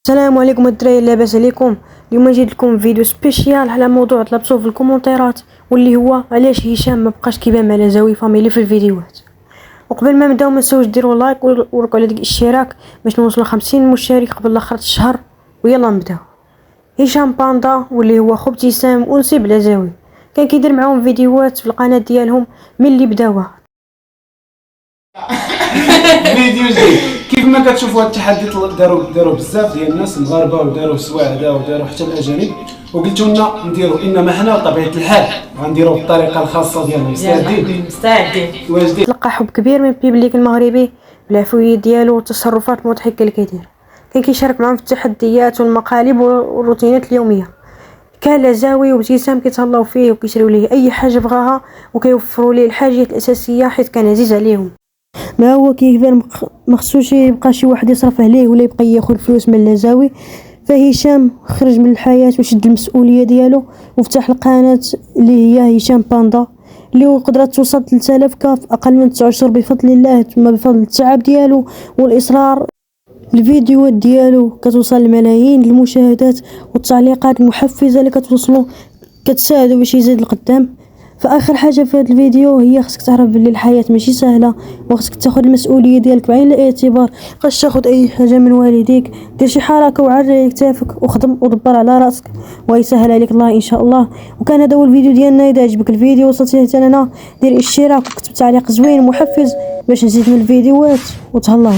السلام عليكم الدراري، لاباس عليكم؟ اليوم جيت لكم فيديو سبيشيال على موضوع طلبتوه في الكومنتيرات، واللي هو علاش هشام ما بقاش كيبان مع زاوي فاميلي في الفيديوهات. وقبل ما نبداو ما تنساوش ديروا لايك وركعوا على ديك الاشتراك باش نوصلوا 50 مشترك قبل اخر الشهر. ويلا نبداو. هشام باندا واللي هو خو ابتسام ونسيب على زاوي كان كيدير معاهم فيديوهات في القناه ديالهم من اللي بداوها. فيديو جديد. كيف ما كتشوفوا التحدي داروا بزاف ديال الناس المغاربه وداروا السواعده وداروا حتى الاجانب، وقلتوا لنا نديروا انما حنا بطبيعه الحال غنديروا بالطريقه الخاصه ديالنا. مستعدين. تلقى حب كبير من البيبليك المغربي بالعفويه ديالو والتصرفات المضحكه اللي كيدير. كان كيشارك معهم في التحديات والمقالب والروتينات اليوميه. كان لزاوي وابتسام كيتهلاو فيه وكيشريو ليه اي حاجه بغاها وكيوفروا ليه الحاجات الاساسيه حيت كان عزيز عليهم. ما هو كيبان مخصوش يبقى شي واحد يصرف عليه ولا يبقى ياخذ فلوس من لزاوي. فهشام خرج من الحياه وشد المسؤوليه ديالو وفتح القناه اللي هي هشام باندا، اللي قدرت توصل 3000 في اقل من 9 شهور بفضل الله، ثم بفضل التعب ديالو والاصرار. الفيديوهات ديالو كتوصل لملايين المشاهدات والتعليقات المحفزه اللي كتوصلوا كتساعدوا باش يزيد لقدام. فاخر حاجه في هذا الفيديو هي خصك تعرف بلي الحياه ماشي سهله وخصك تاخذ المسؤوليه ديالك بعين الاعتبار. خاص تاخذ اي حاجه من والديك، دير شي حركه وعري كتافك وخدم ودبر على راسك ويسهل عليك الله ان شاء الله. وكان هذا هو الفيديو ديالنا. اذا عجبك الفيديو وصلتي حتى لهنا دير اشتراك وكتب تعليق زوين محفز باش نزيد من الفيديوهات وتهلاو.